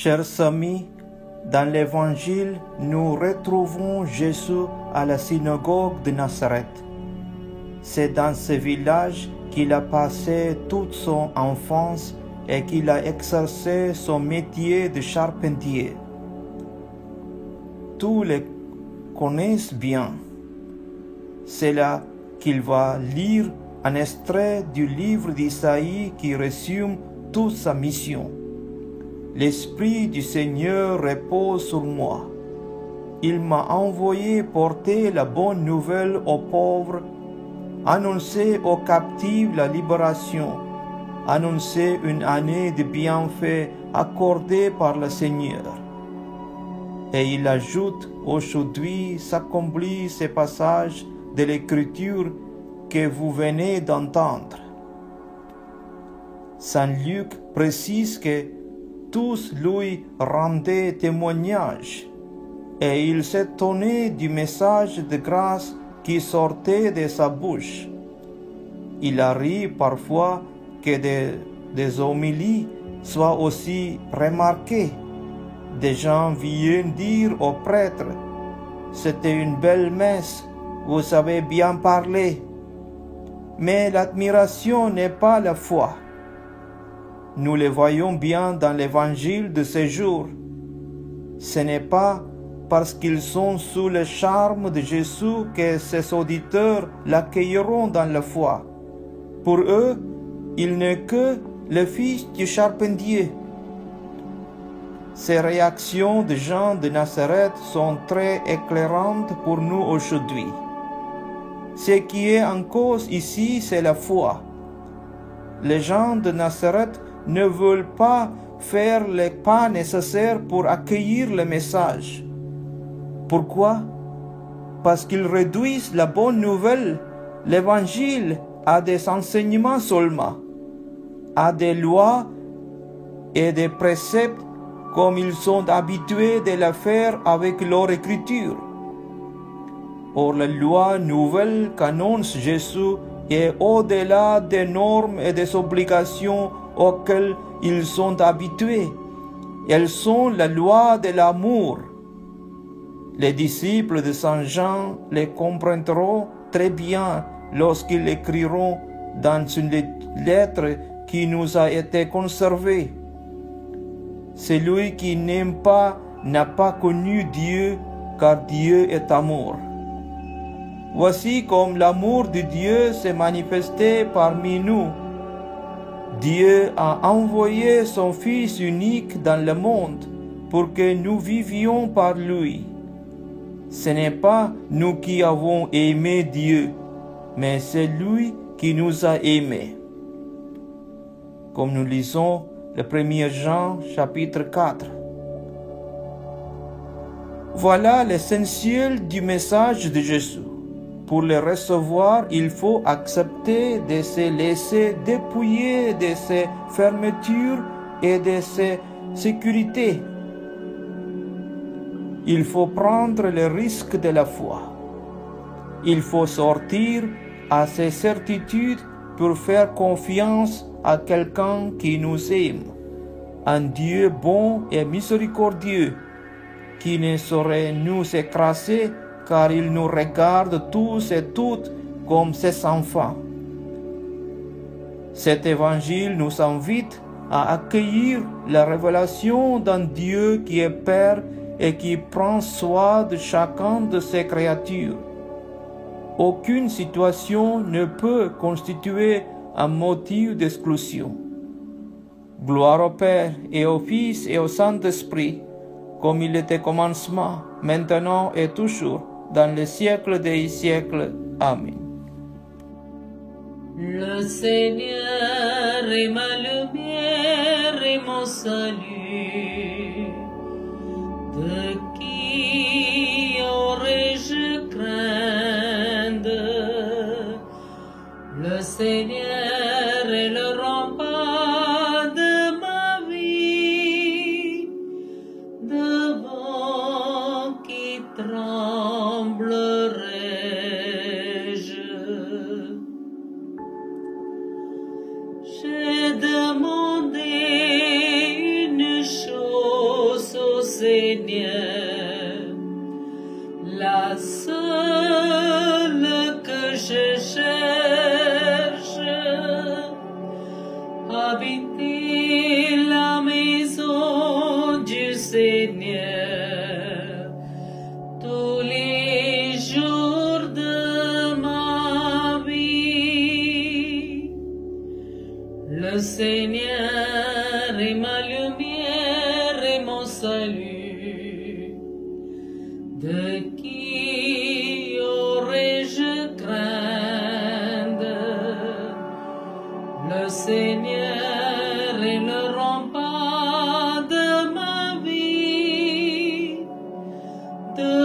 Chers amis, dans l'Évangile, nous retrouvons Jésus à la synagogue de Nazareth. C'est dans ce village qu'il a passé toute son enfance et qu'il a exercé son métier de charpentier. Tous le connaissent bien. C'est là qu'il va lire un extrait du livre d'Isaïe qui résume toute sa mission. L'Esprit du Seigneur repose sur moi. Il m'a envoyé porter la bonne nouvelle aux pauvres, annoncer aux captifs la libération, annoncer une année de bienfaits accordée par le Seigneur. Et il ajoute, aujourd'hui s'accomplit ce passage de l'Écriture que vous venez d'entendre. Saint Luc précise que tous lui rendaient témoignage, et il s'étonnait du message de grâce qui sortait de sa bouche. Il arrive parfois que des homélies soient aussi remarquées. Des gens viennent dire aux prêtres, « C'était une belle messe, vous avez bien parlé. » Mais l'admiration n'est pas la foi. Nous le voyons bien dans l'évangile de ce jour. Ce n'est pas parce qu'ils sont sous le charme de Jésus que ses auditeurs l'accueilleront dans la foi. Pour eux, il n'est que le fils du charpentier. Ces réactions de Jean de Nazareth sont très éclairantes pour nous aujourd'hui. Ce qui est en cause ici, c'est la foi. Les gens de Nazareth ne veulent pas faire les pas nécessaires pour accueillir le message. Pourquoi? Parce qu'ils réduisent la bonne nouvelle, l'évangile, à des enseignements seulement, à des lois et des préceptes comme ils sont habitués de le faire avec leur écriture. Or, la loi nouvelle qu'annonce Jésus est au-delà des normes et des obligations auxquelles ils sont habitués. Elles sont la loi de l'amour. Les disciples de Saint Jean les comprendront très bien lorsqu'ils écriront dans une lettre qui nous a été conservée. Celui qui n'aime pas n'a pas connu Dieu, car Dieu est amour. Voici comme l'amour de Dieu s'est manifesté parmi nous. Dieu a envoyé son Fils unique dans le monde pour que nous vivions par lui. Ce n'est pas nous qui avons aimé Dieu, mais c'est lui qui nous a aimés. Comme nous lisons le 1er Jean chapitre 4. Voilà l'essentiel du message de Jésus. Pour le recevoir, il faut accepter de se laisser dépouiller de ses fermetures et de ses sécurités. Il faut prendre le risque de la foi. Il faut sortir à ses certitudes pour faire confiance à quelqu'un qui nous aime, un Dieu bon et miséricordieux, qui ne saurait nous écraser car il nous regarde tous et toutes comme ses enfants. Cet évangile nous invite à accueillir la révélation d'un Dieu qui est Père et qui prend soin de chacun de ses créatures. Aucune situation ne peut constituer un motif d'exclusion. Gloire au Père et au Fils et au Saint-Esprit, comme il était au commencement, maintenant et toujours, dans les siècles des siècles. Amen. Le Seigneur est ma lumière et mon salut. De qui aurais-je crainte? Le Seigneur est le rempart de ma vie. Devant qui tremblerai-je? J'ai demandé une chose Seigneur, la seule que je cherche, habiter la maison du Seigneur tous les jours de ma vie. Le Seigneur est ma lumière